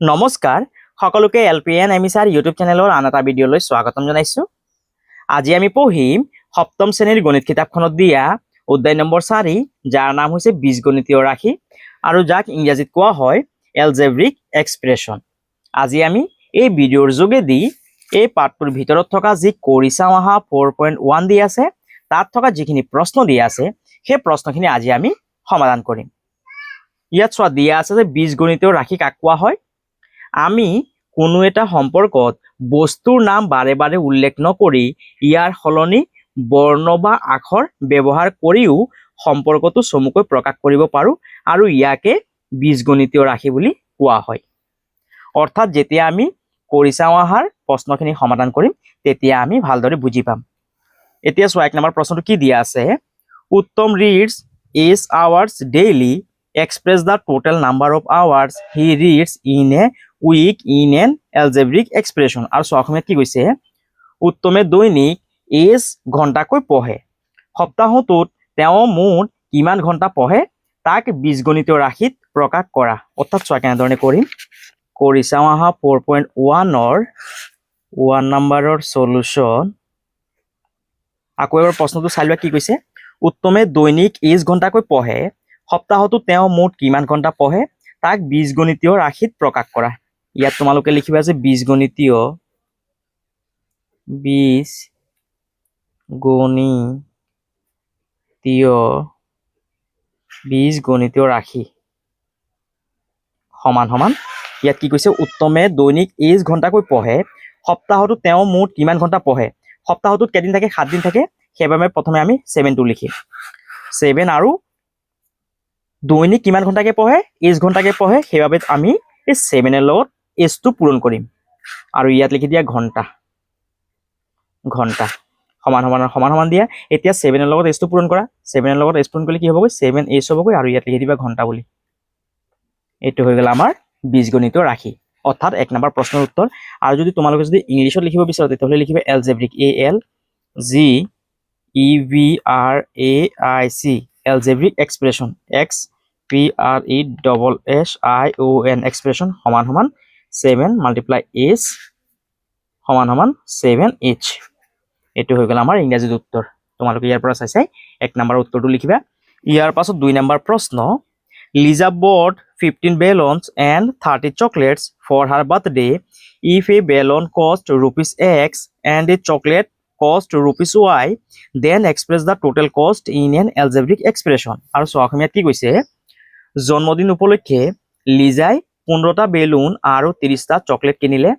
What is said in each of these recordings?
নমস্কাৰ সকলোকে এলপিএন এমিছাৰ ইউটিউব চেনেলৰ আন এটা ভিডিঅ'লৈ স্বাগতম জনাইছো। আজি আমি পঢ়িম সপ্তম শ্ৰেণীৰ গণিত কিতাপখনত দিয়া অধ্যায় নম্বৰ 4 যাৰ নাম হৈছে বীজগণিতীয় ৰাশি আৰু যাক ইংৰাজীত কোৱা হয় এলজেব্ৰিক এক্সপ্ৰেছন। আজি আমি এই ভিডিঅ'ৰ যোগেদি এই পাঠটোৰ ভিতৰত থকা যি কৰি চাওঁ আহা 4.1 দি আছে তাত থকা যিখিনি প্ৰশ্ন দিয়া আছে সেই প্ৰশ্নখিনি আজি আমি সমাধান কৰিম। ইয়াত চোৱা দিয়া আছে যে বীজগণিতীয় ৰাশি কাক কোৱা হয়। আমি কোনো এটা সম্পৰ্কত বস্তুৰ নাম বাৰে বাৰে উল্লেখ নকৰি ইয়াৰ সলনি বৰ্ণ বা আখৰ ব্যৱহাৰ কৰিও সম্পৰ্কটো চমুকৈ প্ৰকাশ কৰিব পাৰো আৰু ইয়াকে বীজগণিতীয় ৰাশি বুলি কোৱা হয়। অৰ্থাৎ যেতিয়া আমি কৰি চাওঁ আহাৰ প্ৰশ্নখিনি সমাধান কৰিম তেতিয়া আমি ভালদৰে বুজি পাম। এতিয়া চোৱা 1 নম্বৰ প্ৰশ্নটো কি দিয়া আছে, উত্তম reads 8 hours daily, express the total number of hours he reads in a week in an algebraic expression। আৰু চোৱা অসমীয়াত কি কৈছে, উত্তমে দৈনিক 8 ঘণ্টাকৈ পঢ়ে, সপ্তাহটোত তেওঁ মুঠ কিমান ঘণ্টা পঢ়ে তাক বীজগণিতীয় ৰাশিত প্ৰকাশ কৰা। অৰ্থাৎ চোৱা কেনেধৰণে কৰিম, কৰি চাওঁ আহা 4.1ৰ 1 নম্বৰৰ সলিউশন। আকৌ এবাৰ প্ৰশ্নটো চাই লোৱা কি কৈছে, উত্তমে দৈনিক 8 ঘণ্টাকৈ পঢ়ে, সপ্তাহতো তেওঁ মুঠ কিমান ঘণ্টা পঢ়ে তাক বীজগণিতীয় ৰাশিত প্ৰকাশ কৰা। ইয়াত তোমালোকে লিখিবা যে বীজগণিতীয় ৰাশি সমান সমান ইয়াত কি কৈছে, উত্তমে দৈনিক 8 ঘণ্টাকৈ পঢ়ে, সপ্তাহতো তেওঁ মুঠ কিমান ঘণ্টা পঢ়ে। সপ্তাহটোত কেইদিন থাকে, 7 দিন থাকে, সেইবাবে প্ৰথমে আমি 7টো লিখিম। 7 আৰু দৈনিক কিমান ঘণ্টাকে পঢ়ে, 8 ঘণ্টাকে পঢ়ে, সেইবাবে আমি এই 7ৰ লগত এছটো পূৰণ কৰিম আৰু ইয়াত লিখি দিয়া ঘণ্টা সমান সমান দিয়া। এতিয়া 7ৰ লগত এছটো পূৰণ কৰা, 7ৰ লগত এছ পূৰণ কৰিলে কি হ'বগৈ, 7 এছ হ'বগৈ আৰু ইয়াত লিখি দিবা ঘণ্টা বুলি। এইটো হৈ গ'ল আমাৰ বীজগণিতীয় ৰাশি, অৰ্থাৎ 1 নম্বৰ প্ৰশ্নৰ উত্তৰ। আৰু যদি তোমালোকে যদি ইংলিছত লিখিব বিচাৰা তেতিয়াহ'লে লিখিবা algebraic, ALGEBRAIC, algebraic expression, EXPRESSION expression সমান সমান 7 × S সমান সমান 7H। এইটো হৈ গ'ল আমাৰ ইংৰাজীত উত্তৰ। তোমালোকে ইয়াৰ পৰা চাই 1 নম্বৰ উত্তৰটো লিখিবা। ইয়াৰ পাছত 2 নম্বৰ প্ৰশ্ন, Lisa bought 15 balloons and 30 chocolates for her birthday. If a balloon cost rupees X and a chocolate cost rupees Y, then express the total cost in an algebraic expression। আৰু চোৱা অসমীয়াত কি কৈছে, জন্মদিন উপলক্ষে লিজাই 15টা বেলুন আৰু 30টা chocolate কিনিলে।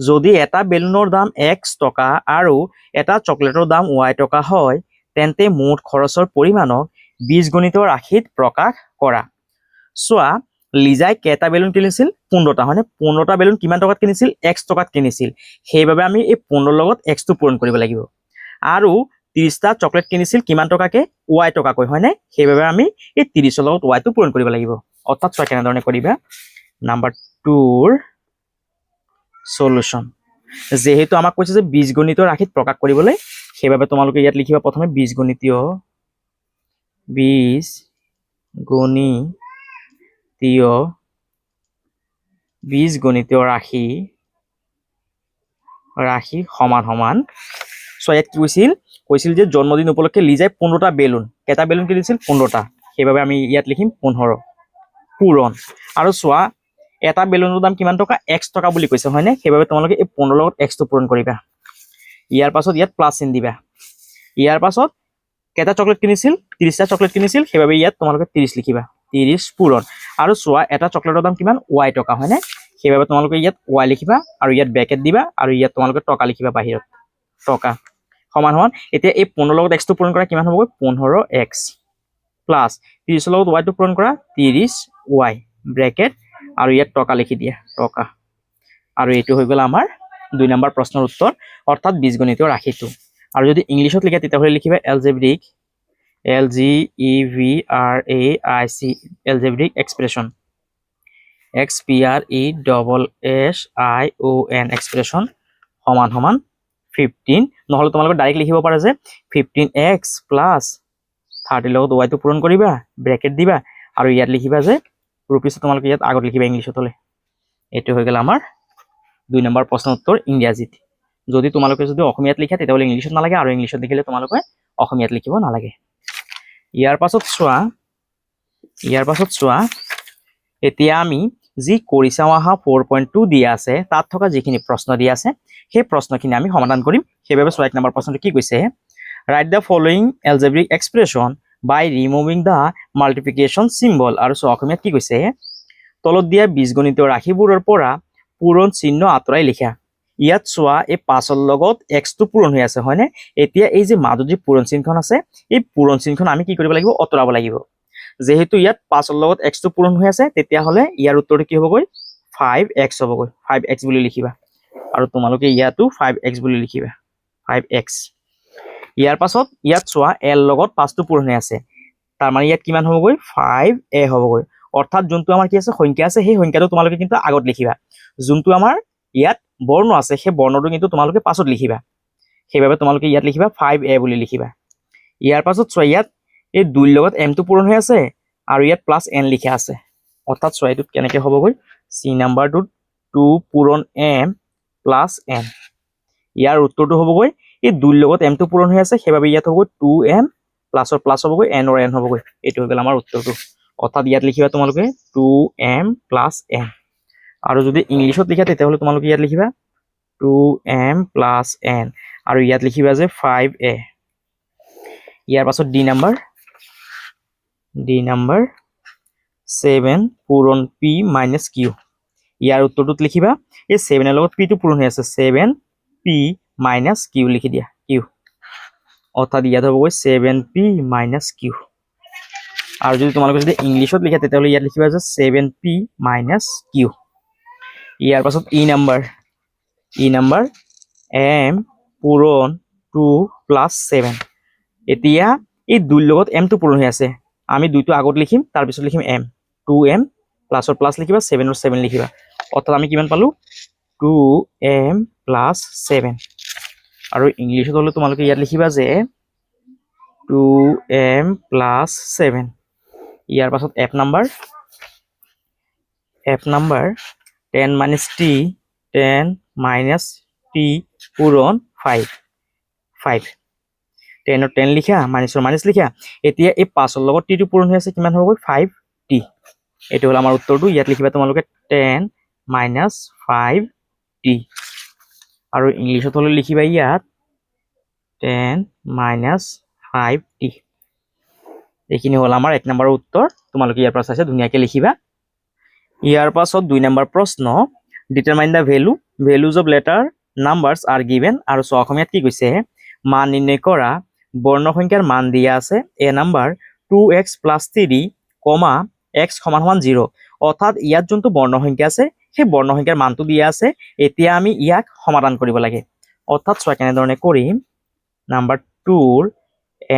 যদি এটা বেলুনৰ দাম X টকা আৰু এটা চকলেটৰ দাম Y টকা হয় তেন্তে মুঠ খৰচৰ পৰিমাণক বীজগণিতীয় ৰাশিত প্ৰকাশ কৰা। চোৱা লিজাই কেইটা বেলুন কিনিছিল, 15টা হয়নে। 15টা বেলুন কিমান টকাত কিনিছিল, X টকাত কিনিছিল, সেইবাবে আমি এই 15ৰ লগত Xটো পূৰণ কৰিব লাগিব। আৰু 30টা চকলেট কিনিছিল কিমান টকাকে, Y টকাকৈ হয়নে, সেইবাবে আমি এই 30ৰ লগত Yটো পূৰণ কৰিব লাগিব। অৰ্থাৎ চোৱা কেনেধৰণে কৰিবা, নাম্বাৰ 2ৰ সলিউশন। যেহেতু আমাক কৈছে যে বীজগণিতীয় ৰাশিত প্ৰকাশ কৰিবলৈ, সেইবাবে তোমালোকে ইয়াত লিখিবা প্ৰথমে বীজগণিতীয় ৰাশি সমান সমান। চ' ইয়াত কি কৈছিল যে জন্মদিন উপলক্ষে লিজাই 15টা বেলুন, কেইটা বেলুন কিনিছিল, 15টা, সেইবাবে আমি ইয়াত লিখিম 15 পূৰণ। আৰু চোৱা এটা বেলুনৰ দাম কিমান টকা, X টকা বুলি কৈছে হয়নে, সেইবাবে তোমালোকে এই 15ৰ লগত Xটো পূৰণ কৰিবা। ইয়াৰ পাছত ইয়াত প্লাছ চিন দিবা। ইয়াৰ পাছত কেইটা চকলেট কিনিছিল, 30টা চকলেট কিনিছিল, সেইবাবে ইয়াত তোমালোকে 30 লিখিবা, 30 পূৰণ। আৰু চোৱা এটা চকলেটৰ দাম কিমান, Y টকা হয়নে, সেইবাবে তোমালোকে ইয়াত Y লিখিবা আৰু ইয়াত ব্ৰেকেট দিবা আৰু ইয়াত তোমালোকে টকা লিখিবা বাহিৰত, টকা সমান সমান। এতিয়া এই 15ৰ লগত Xটো পূৰণ কৰা কিমান হ'বগৈ, 15X প্লাছ 30ৰ লগত Yটো পূৰণ কৰা 30Y ব্ৰেকেট আৰু ইয়াত টকা লিখি দিয়া, টকা। আৰু এইটো হৈ গ'ল আমাৰ 2 নম্বৰ প্ৰশ্নৰ উত্তৰ, অৰ্থাৎ বীজগণিতীয় ৰাশিটো। আৰু যদি ইংলিছত লিখা তেতিয়াহ'লে লিখিবা algebraic, ALGEBRAIC algebraic expression, EXPRESSION expression সমান সমান 15। নহ'লে তোমালোকে ডাইৰেক্ট লিখিব পাৰা যে 15X প্লাছ 30ৰ লগত Yটো পূৰণ কৰিবা, ব্ৰেকেট দিবা আৰু ইয়াত লিখিবা যে ৰুপিছ, তোমালোকে ইয়াত আগত লিখিবা ইংলিছত হ'লে এইটো হৈ গ'ল আমাৰ 2 নম্বৰ প্ৰশ্নৰ উত্তৰ ইংৰাজীত যদি তোমালোকে যদি অসমীয়াত লিখা তেতিয়াহ'লে ইংলিছত নালাগে আৰু ইংলিছত লিখিলে তোমালোকে অসমীয়াত লিখিব নালাগে ইয়াৰ পাছত চোৱা এতিয়া আমি যি কৰি চাওঁ আহা 4.2 দিয়া আছে তাত থকা যিখিনি প্ৰশ্ন দিয়া আছে সেই প্ৰশ্নখিনি আমি সমাধান কৰিম সেইবাবে চোৱা 1 নম্বৰ প্ৰশ্নটো কি কৈছে write the following algebraic expression by removing the multiplication symbol আৰু চোৱা অসমীয়াত কি কৈছে তলত দিয়া বীজগণিতীয় ৰাশিবোৰৰ পৰা পূৰণ চিহ্ন আঁতৰাই লিখা ইয়াত চোৱা এই 5ৰ লগত x টো পূৰণ হৈ আছে হয়নে এতিয়া এই যে মাজত যে পূৰণ চিহ্নখন আছে এই পূৰণ চিহ্নখন আমি কি কৰিব লাগিব অতৰাব লাগিব যেহেতু ইয়াত 5ৰ লগত x টো পূৰণ হৈ আছে তেতিয়া হলে ইয়াৰ উত্তৰটো কি হ'বগৈ 5x হ'বগৈ 5x বুলি লিখিবা আৰু তোমালোকে ইয়াতো 5x বুলি লিখিবা 5x ইয়াৰ পাছত ইয়াত চোৱা l লগত 5 টো পূৰণ হৈ আছে তাৰ মানে ইয়াত কিমান হ'বগৈ 5a হ'বগৈ অৰ্থাৎ যোনটো আমাৰ কি আছে সংখ্যা আছে সেই সংখ্যাটো তোমালোকে কিন্তু আগত লিখিবা যোনটো আমাৰ ইয়াত বৰ্ণ আছে সেই বৰ্ণটো কিন্তু তোমালোকে পাছত লিখিবা সেইবাবে তোমালোকে ইয়াত লিখিবা 5a বুলি লিখিবা ইয়াৰ পাছত চোৱা ইয়াত এই 2 ৰ লগত m টো পূৰণ হৈ আছে আৰু ইয়াত প্লাস n লিখা আছে অৰ্থাৎ চোৱা এইটো কেনেকৈ হ'বগৈ c নাম্বাৰটো 2 পূৰণ m প্লাস n ইয়াৰ উত্তৰটো হ'বগৈ এই 2 ৰ লগত m টো পূৰণ হৈ আছে সেইবাবে ইয়াত হ'বগৈ 2m প্লাসৰ প্লাস হ'বগৈ n ৰ n হ'বগৈ এইটো হৈ গ'ল আমাৰ উত্তৰটো অৰ্থাৎ ইয়াত লিখিবা তোমালোকে 2m প্লাস n আৰু যদি ইংলিছত লিখা তেতিয়াহ'লে তোমালোকে ইয়াত লিখিবা 2m প্লাস n আৰু ইয়াত লিখিবা যে 5a ইয়াৰ পাছত d নাম্বাৰ 7 পূৰণ p মাইনাস q ইয়াৰ উত্তৰটোত লিখিবা এই 7 ৰ লগত p টো পূৰণ হৈ আছে 7p মাইনাস q লিখি দিয়া q অৰ্থাৎ ইয়াত হ'বগৈ 7p মাইনাস q আৰু যদি তোমালোকে যদি ইংলিছত লিখা তেতিয়াহ'লে ইয়াত লিখিবা যে 7p মাইনাস q ইয়াৰ পাছত e নাম্বাৰ m পূৰণ 2 প্লাস 7 এতিয়া এই 2 ৰ লগত m টো পূৰণ হৈ আছে আমি 2 টো আগত লিখিম তাৰ পিছত লিখিম m 2m প্লাসৰ প্লাস লিখিবা 7 ৰ 7 লিখিবা অৰ্থাৎ আমি কিমান পালো 2m প্লাস 7 আৰু ইংলিছত হলে তোমালোকে ইয়াত লিখিবা যে 2m প্লাস 7 ইয়াৰ পাছত f number 10 minus t 10 minus t পূৰণ 5 10 ৰ 10 লিখা মাইনাসৰ মাইনাস লিখা এতিয়া এই 5 ৰ লগত t টো পূৰণ হৈ আছে কিমান হ'বগৈ 5t এইটো হ'ল আমাৰ উত্তৰটো ইয়াত লিখিবা তোমালোকে 10 minus 5t আৰু ইংলিছত হলে লিখিবা ইয়াত 10 minus 5t এইখিনি হ'ল আমাৰ 1 নম্বৰৰ উত্তৰ তোমালোকে ইয়াৰ পৰা চাইছে ধুনীয়াকৈ লিখিবা ইয়াৰ পাছত 2 নম্বৰ প্ৰশ্ন determine the values of letter numbers are given আৰু সো অসমীয়াত কি কৈছে মান নিৰ্ণয় কৰা বৰ্ণ সংখ্যাৰ মান দিয়া আছে এ নাম্বাৰ 2x + 3, x = 0 অৰ্থাৎ ইয়াত যোনটো বৰ্ণ সংখ্যা আছে সেই বৰ্ণ সংখ্যাৰ মানটো দিয়া আছে এতিয়া আমি ইয়াক সমাধান কৰিব লাগে অৰ্থাৎ সো কেনেধৰণে কৰিম নাম্বাৰ 2 ৰ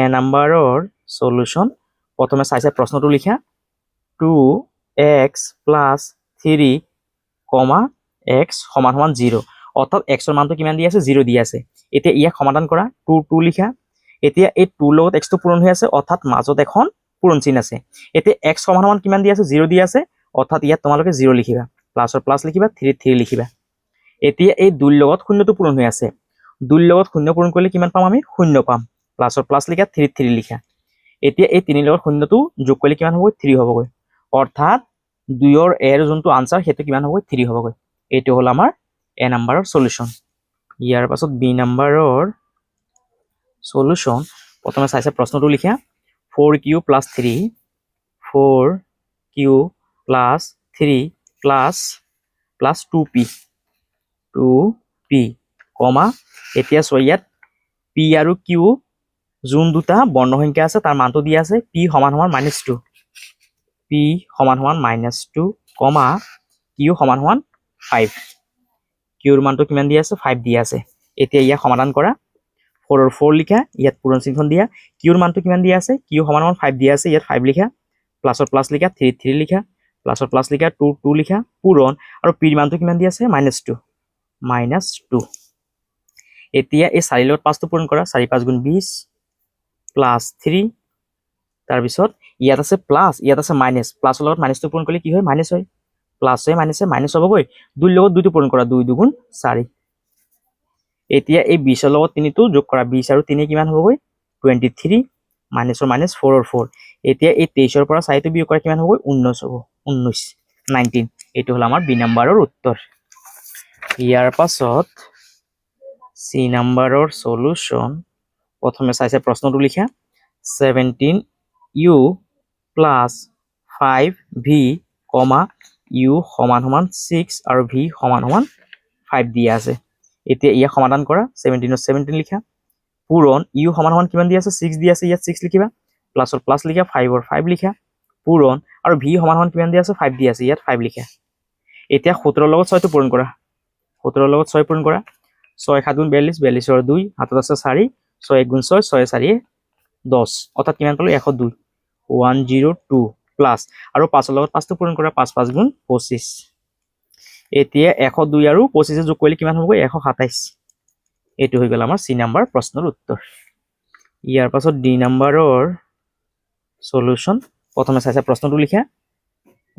এ নাম্বাৰৰ সলিউশন প্ৰথমে চাইছে প্ৰশ্নটো লিখা 2x + 3, x = 0 অর্থাৎ x এর মানটো কিমান দি আছে 0 দি আছে এতিয়া ইয়াক সমাধান কৰা 2 লিখা এতিয়া এই 2 লগত x টো পূৰণ হৈ আছে অৰ্থাৎ মাজত এখন পূৰণ চিহ্ন আছে এতিয়া x সমান কিমান দি আছে 0 দি আছে অৰ্থাৎ ইয়াত তোমালোকে 0 লিখিবা প্লাসৰ প্লাস লিখিবা 3 লিখিবা এতিয়া এই 2 লগত শূন্যটো পূৰণ হৈ আছে 2 লগত শূন্য পূৰণ কৰিলে কিমান পাম আমি 0 পাম প্লাসৰ প্লাস লিখা 3 লিখা এতিয়া এই 3 লগত শূন্যটো যোগ কৰিলে কিমান হ'ব 3 হ'বগৈ অৰ্থাৎ 2 ৰ এৰ যোনটো আনসাৰ হেতু কিমান হ'ব 3 হ'বগৈ এইটো হ'ল আমাৰ এ নাম্বাৰৰ সলিউশন ইয়াৰ পাছত বি নাম্বাৰৰ সলিউশন প্ৰথমে চাইছে প্ৰশ্নটো লিখা 4q + 3 4q + 3 plus 2p এতিয়া চোৱা ইয়াত p আৰু q যোন দুটা বৰ্ণ সংখ্যা আছে তাৰ মানটো দিয়া আছে p = -2 p = -2, q = 5 q ৰ মানটো কিমান দিয়া আছে 5 দিয়া আছে এতিয়া ইয়া সমাধান কৰা 4 ৰ 4 লিখা ইয়াত পূৰণ চিহ্ন দিয়া q ৰ মানটো কিমান দিয়া আছে q = 5 দিয়া আছে ইয়াত 5 লিখা প্লাসৰ প্লাস লিখা 3 লিখা প্লাসৰ প্লাস লিখা 2 লিখা পূৰণ আৰু p ৰ মানটো কিমান দিয়া আছে -2 এতিয়া এই 4 লগত 5 টো পূৰণ কৰা 4 5 * 20 +3 তাৰ পিছত ইয়াত আছে প্লাস ইয়াত আছে মাইনাস প্লাসৰ লগত মাইনাস টো পূৰণ কৰিলে কি হয় মাইনাস হয় প্লাছে মাইনাছে মাইনাছ হ'বগৈ 2 লগত 2টো পূৰণ কৰা 2 2 গুণ 4 এতিয়া এই 20 লগত 3টো যোগ কৰা 20 আৰু 3 কিমান হ'বগৈ 23 মাইনাছৰ মাইনাছ 4 ৰ 4 এতিয়া এই 23 ৰ পৰা 4টো বিয়োগ কৰা কিমান হ'বগৈ 19 হ'ব 19 19 এইটো হ'ল আমাৰ বি নম্বৰৰ উত্তৰ ইয়াৰ পাছত সি নম্বৰৰ সলিউশন প্ৰথমে চাইছে প্ৰশ্নটো লিখা 17u প্লাস 5v, u সমান সমান 6 আৰু v সমান সমান 5 দিয়া আছে এতিয়া ইয়া সমাধান কৰা 17 ৰ 17 লিখা পূৰণ u সমান সমান কিমান দিয়া আছে 6 দিয়া আছে ইয়াত 6 লিখিবা প্লাসৰ প্লাস লিখা 5 ৰ 5 লিখা পূৰণ আৰু v সমান সমান কিমান দিয়া আছে 5 দিয়া আছে ইয়াত 5 লিখা এতিয়া 17 ৰ লগত 6 টো পূৰণ কৰা 17 ৰ লগত 6 পূৰণ কৰা 6 7 গুণ 42 42 ৰ 2 হাতত আছে 4 6 1 গুণ 6 6 4 10 অৰ্থাৎ কিমান পালো 102 102 প্লাস আৰু 5 ৰ লগত 5 টো পূৰণ কৰা 5 5 গুণ 25 এতিয়া 102 আৰু 25 যোগ কৰিলে কিমান হ'ব 127 এটো হৈ গল আমাৰ সি নম্বৰ প্ৰশ্নৰ উত্তৰ ইয়াৰ পাছত ডি নম্বৰৰ সলিউশন প্ৰথমে চাইছে প্ৰশ্নটো লিখা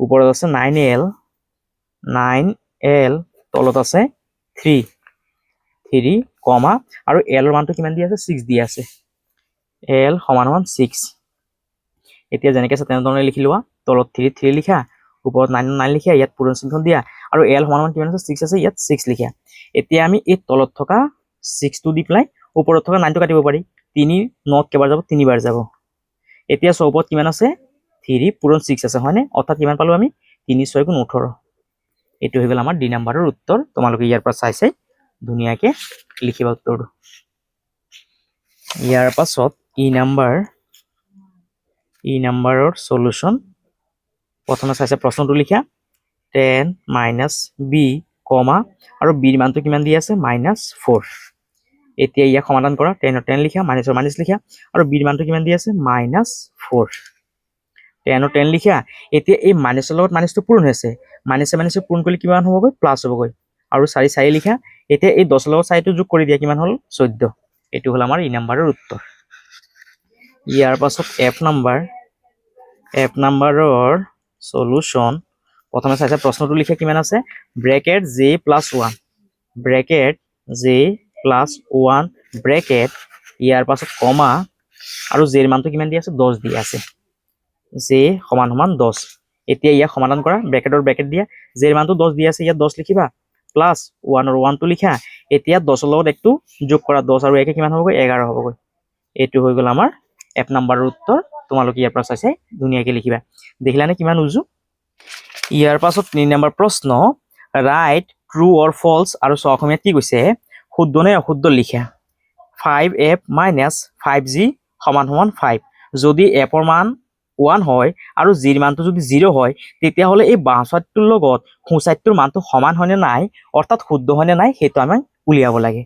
ওপৰত আছে 9l তলত আছে 3 কমা আৰু l ৰ মানটো কিমান দিয়া আছে 6 দিয়া আছে l সমান সমান 6 এতিয়া যেনেকৈ আছে তেনেধৰণে লিখি লোৱা তলত 3 লিখা ওপৰত 9 লিখা ইয়াত পূৰণ চিহ্ন দিয়া আৰু l সমান সমান কিমান আছে 6 আছে ইয়াত 6 লিখা এতিয়া আমি এই তলত থকা 6 টো দি প্লাই ওপৰত থকা 9 টো কাটিব পাৰি 3 9 কেবাৰ যাব 3 বাৰ যাব এতিয়া সবত কিমান আছে 3 পূৰণ 6 আছে হয়নে অৰ্থাৎ কিমান পালো আমি 3 6 গুণ 18 এটো হৈ গল আমাৰ ডি নম্বৰৰ উত্তৰ তোমালোকে ইয়াৰ পৰা চাই ধুনিয়াকে লিখিবা উত্তৰটো ইয়াৰ পাছত ই নম্বৰৰ সলিউশন প্ৰথমে চাইছে প্ৰশ্নটো লিখা 10 b, আৰু b ৰ মানটো কিমান দিয়া আছে -4 এতিয়া ইয়া সমাধান কৰা 10 ৰ 10 লিখা মাইনাছৰ মাইনাছ লিখা আৰু b ৰ মানটো কিমান দিয়া আছে -4 10 ৰ 10 লিখা এতিয়া এই মাইনাছৰ লগত মাইনাছটো পূৰণ হৈছে মাইনাছে পূৰণ কৰিলে কিমান হ'বগৈ প্লাস হ'বগৈ আৰু 4 4 লিখা এতিয়া এই 10 ৰ লগত 4 টো যোগ কৰি দিয়া কিমান হ'ল 14 এটো হ'ল আমাৰ ই নম্বৰৰ উত্তৰ ইয়াৰ পাছত এফ নম্বৰৰ সলিউশন প্ৰথমে চাইছে প্ৰশ্নটো লিখা কিমান আছে ব্ৰেকেট j + 1 ব্ৰেকেট ইয়াৰ পাছত কমা আৰু j ৰ মানটো কিমান দিয়া আছে 10 দিয়া আছে j সমান সমান 10 এতিয়া ইয়া সমাধান কৰা ব্ৰেকেটৰ ব্ৰেকেট দিয়া j ৰ মানটো 10 দিয়া আছে ইয়াত 10 লিখিবা প্লাস 1 ৰ 1 টো লিখা এতিয়া 10 ৰ লগত একটো যোগ কৰা 10 আৰু 1 কিমান হ'বগৈ 11 হ'বগৈ এটো হৈ গল আমাৰ এফ নম্বৰৰ উত্তৰ তোমালোকে ইয়াৰ পৰা চাইছে ধুনিয়াকে লিখিবা দেখিলা নে কিমান উজু ইয়াৰ পাছত 3 নম্বৰ প্ৰশ্ন ৰাইট ট্ৰু অৰ ফলছ আৰু অসমীয়াত কি কৈছে শুদ্ধ নে অশুদ্ধ লিখা 5f - 5g সমান সমান 5 যদি f ৰ মান 1 হয় আৰু g ৰ মানটো যদি 0 হয় তেতিয়া হলে এই বাঁ চাইডটোৰ লগত সোঁ চাইডটোৰ মানটো সমান হয় নে নাই অৰ্থাৎ শুদ্ধ হয় নে নাই হেতু আমি উলিয়াব লাগে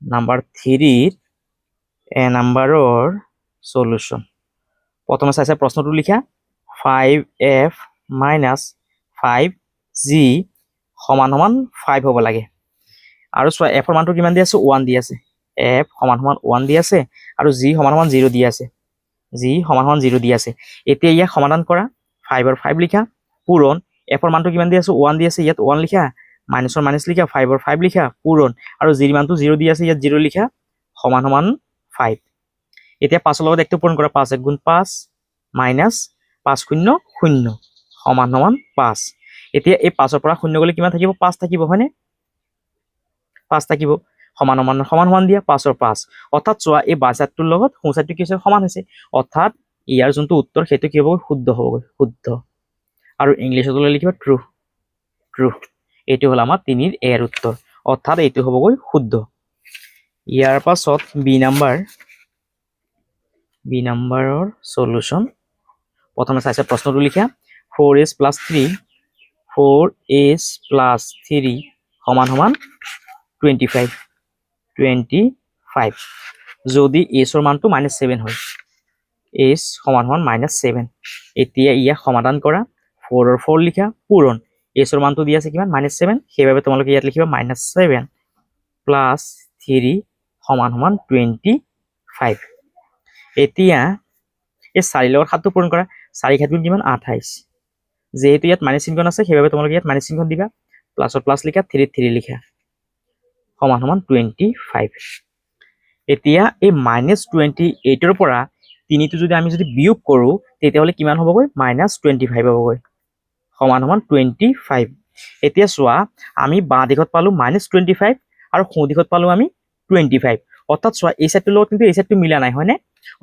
নাম্বাৰ 3 এ নম্বৰৰ সলিউশন প্ৰথমে চাইছে প্ৰশ্নটো লিখা 5f - 5g সমান সমান 5 হ'ব লাগে আৰু চোৱা f ৰ মানটো কিমান দি আছে 1 দি আছে f সমান সমান 1 দি আছে আৰু g সমান সমান 0 দি আছে এতিয়া ইয়া সমাধান কৰা 5 ৰ 5 লিখা পূৰণ f ৰ মানটো কিমান দি আছে 1 দি আছে ইয়াত 1 লিখা মাইনাছৰ মাইনাছ লিখা 5 ৰ 5 লিখা পূৰণ আৰু g ৰ মানটো 0 দি আছে ইয়াত 0 লিখা সমান সমান 5 এতিয়া 5 ৰ লগত একটো পূৰণ কৰা 5 1 গুণ 5 মাইনাছ 5 0 0 সমান সমান 5 এতিয়া এই 5 ৰ পৰা 0 গলে কিমান থাকিব 5 থাকিব হয়নে 5 থাকিব সমান সমান দিয়া 5 ৰ 5 অৰ্থাৎ চোৱা এই বাঁ চাইডটোৰ লগত সোঁ চাইডটো কি হৈছে সমান হৈছে অৰ্থাৎ ইয়াৰ যোনটো উত্তৰ সেইটো কি হ'ব শুদ্ধ হ'ব শুদ্ধ আৰু ইংলিছত লিখিবা ট্ৰু এইটো হ'ল আমাৰ 3 ৰ এৰ উত্তৰ অৰ্থাৎ এইটো হ'বগৈ শুদ্ধ ইয়াৰ পাছত বি নম্বৰৰ সলিউশন প্ৰথমে চাইছে প্ৰশ্নটো লিখা 4s + 3 সমান সমান 25 যদি s ৰ মানটো -7 হয় s সমান সমান -7 এতিয়া ইয়া সমাধান কৰা 4 ৰ 4 লিখা পূৰণ s ৰ মানটো দি আছে কিমান -7 সেইভাবে তোমালোকে ইয়াত লিখিবা -7 + 3 সমান সমান 25 এতিয়া এই 4 লগত 7 টো পূৰণ কৰা 4 7 গুণ কিমান 28 যেহেতু ইয়াত মাইনাছ চিহ্ন আছে সেইভাবে তোমালোকে ইয়াত মাইনাছ চিহ্ন দিবা প্লাছত প্লাছ লিখা 3 লিখা সমান সমান 25 এতিয়া এই -28 পৰা 3টো যদি আমি যদি বিয়োগ কৰো তেতিয়াহলে কিমান হ'বগৈ -25 হ'বগৈ সমান সমান 25 এতিয়া চোৱা আমি বাঁ দিশত পালো -25 আৰু সোঁ দিশত পালো আমি 25 অৰ্থাৎ চোৱা এই সাইডটোৰ লগত কিন্তু এই সাইডটো মিলা নাই হয়নে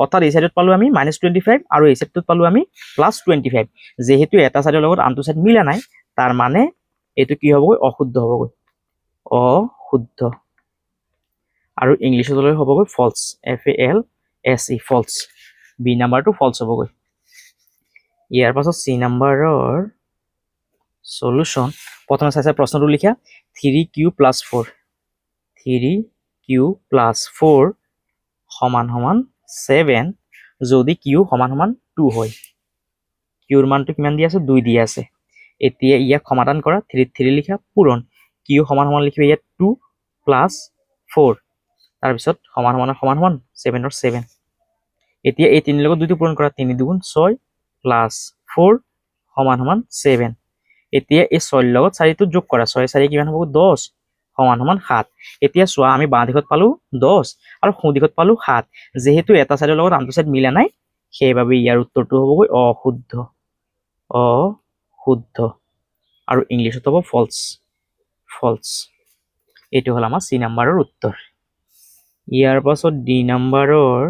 অৰ্থাৎ এই সাইডত পালো আমি -25 আৰু এই সাইডটোত পালো আমি +25 যেহেতু এটা সাইডৰ লগত আনটো সাইড মিলা নাই তাৰ মানে এটো কি হ'বগৈ অশুদ্ধ হ'বগৈ অশুদ্ধ আৰু ইংলিশত হ'বগৈ ফলস FALSE ফলস বি নাম্বাৰটো ফলস হ'বগৈ ইয়াৰ পাছত সি নাম্বাৰৰ সলিউশন প্ৰথমে চাইছে প্ৰশ্নটো লিখা 3q + 4 3q + 4 সমান সমান 7 যদি q সমান সমান 2 হয় q ৰ মানটো কিমান দি আছে 2 দি আছে এতিয়া ইয়াক সমাধান কৰা 3 লিখা পূৰণ q সমান সমান লিখিবা ইয়াত 2 + 4 তাৰ পিছত সমান সমান 7 ৰ 7 এতিয়া এই 3 লগত 2টো পূৰণ কৰা 3 2 6 + 4 সমান সমান 7 এতিয়া এই 6 লগত 4টো যোগ কৰা 6 4 কিমান হ'ব 10 সমান সমান 7 এতিয়া চোৱা আমি বাঁ দিশত পালো 10 আৰু সোঁ দিশত পালো 7 যেহেতু এটা সাইডৰ লগত আনটো সাইড মিলা নাই সেইভাবে ইয়াৰ উত্তৰটো হ'বগৈ অশুদ্ধ আৰু ইংলিশত হ'ব ফলস এটো হল আমাৰ সি নাম্বাৰৰ উত্তৰ ইয়াৰ পাছত ডি নাম্বাৰৰ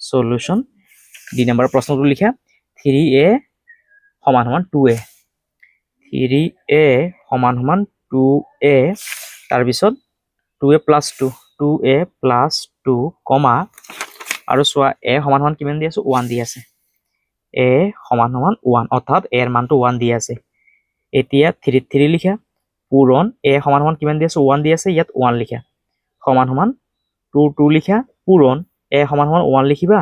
সলিউশন ডি নাম্বাৰৰ প্ৰশ্নটো লিখা 3a সমান সমান 2a 3a সমান সমান 2a তাৰ পিছত 2a + 2 2a + 2 কমা আৰু চোৱা a সমান সমান কিমান দি আছে 1 দি আছে a সমান সমান 1 অৰ্থাৎ a এৰ মানটো 1 দি আছে এতিয়া 3 লিখা পূৰণ a সমান সমান কিমান দি আছে 1 দি আছে ইয়াত 1 লিখা সমান সমান 2 লিখা পূৰণ a সমান সমান 1 লিখিবা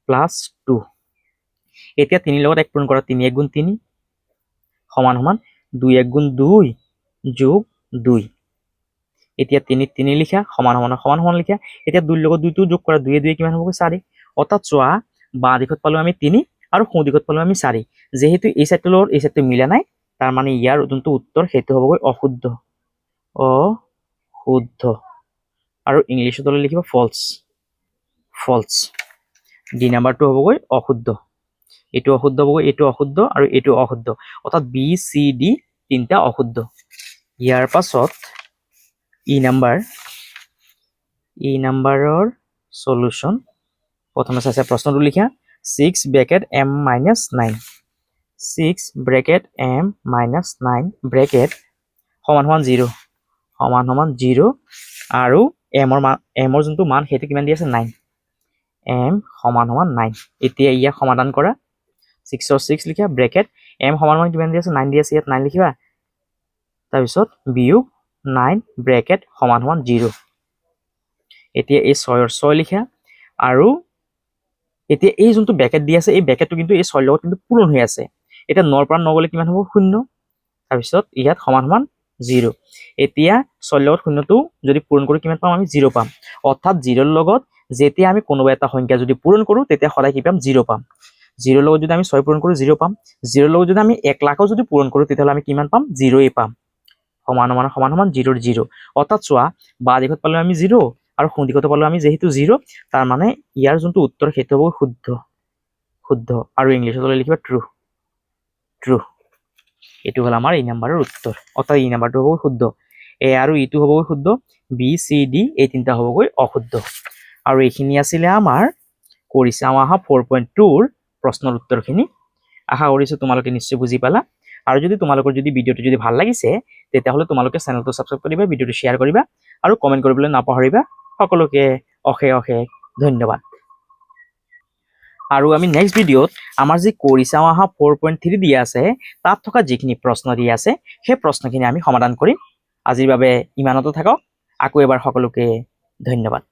+2 এতিয়া 3 লগত 1 পূৰণ কৰা 3 1 * 3 সমান সমান 2 1 * 2 + 2 এতিয়া 3 লিখা সমান সমান লিখা এতিয়া 2 লগত 2টো যোগ কৰা 2 2 কিমান হ'ব 4 অৰ্থাৎ চোৱা বাঁ দিশত পালো আমি 3 আৰু সোঁ দিশত পালো আমি 4 যেহেতু এই সাইডটোৰ লগত এই সাইডটো মিলা নাই তাৰ মানে ইয়াৰ যোনটো উত্তৰ সেইটো হ'বগৈ অশুদ্ধ আৰু ইংলিশত লিখিব ফলস ডি নাম্বাৰটো হ'বগৈ অশুদ্ধ এটো অশুদ্ধ হ'বগৈ এটো অশুদ্ধ আৰু এটো অশুদ্ধ অৰ্থাৎ বি সি ডি তিনটা অশুদ্ধ ইয়াৰ পাছত ই নাম্বাৰৰ সলিউশন প্ৰথমে চাইছে প্ৰশ্নটো লিখা 6 bracket m - 9 6 bracket m - 9 bracket সমান সমান 0 আৰু m ৰ যোনটো মান সেইটো কিমান দি আছে 9 m সমান সমান 9 এতিয়া ইয়াক সমাধান কৰা 6 ৰ 6 লিখা ব্ৰেকেট m সমান সমান কিমান দি আছে 9 দি আছে ইয়াত 9 লিখিবা তাৰ পিছত বিয়োগ 9 ব্ৰেকেট সমান সমান 0 এতিয়া এই 6 ৰ 6 লিখা আৰু এতিয়া এই যোনটো ব্ৰেকেট দি আছে এই ব্ৰেকেটটো কিন্তু এই 6 লগত কিন্তু পূৰণ হৈ আছে এটা 9 পৰা 9 গলে কিমান হ'ব 0 তাৰ পিছত ইয়াত সমান সমান 0 এতিয়া 6 লগত 0টো যদি পূৰণ কৰো কিমান পাম আমি 0 পাম অৰ্থাৎ 0 ৰ লগত যেতিয়া আমি কোনোবা এটা সংখ্যা যদি পূৰণ কৰো তেতিয়া সদায় কি পাম 0 পাম 0 ৰ লগত যদি আমি 6 পূৰণ কৰো 0 পাম 0 ৰ লগত যদি আমি 1 লাখও যদি পূৰণ কৰো তেতিয়াহলে আমি কিমান পাম 0 পাম সমান সমান 0 ৰ 0 অৰ্থাৎ চোৱা বাঁ দিশত পালো আমি 0 আৰু সোঁ দিশত পালো আমি যেহেতু 0 তাৰ মানে ইয়াৰ যোনটো উত্তৰ সেইটো হ'ব শুদ্ধ আৰু ইংলিশত লিখিবা ট্ৰু এটো হল আমাৰ ই নাম্বাৰৰ উত্তৰ অৰ্থাৎ ই নাম্বাৰটো হ'ব শুদ্ধ এ আৰু ইটো হ'ব শুদ্ধ বি সি ডি এই তিনটা হ'বগৈ অশুদ্ধ আৰু এইখিনি আছিল আমাৰ কৰিছাও আহা 4.2 ৰ প্ৰশ্নৰ উত্তৰখিনি আশা কৰিছো তোমালোকে নিশ্চয় বুজি পালা আৰু যদি তোমালোকৰ যদি ভিডিওটো যদি ভাল লাগিছে তেতিয়াহলে তোমালোকে চেনেলটো সাবস্ক্ৰাইব কৰিবা ভিডিওটো শেয়াৰ কৰিবা আৰু কমেন্ট কৰিবলৈ নাপাহৰিবা সকলোকে অশেষ ধন্যবাদ আৰু আমি নেক্সট ভিডিওত আমাৰ যি কৰিছাও আহা 4.3 দিয়া আছে তাত থকা যিখিনি প্ৰশ্ন দিয়া আছে সেই প্ৰশ্নখিনি আমি সমাধান কৰিম আজিৰ বাবে ইমানতে থাকক আকৌ এবাৰ সকলোকে ধন্যবাদ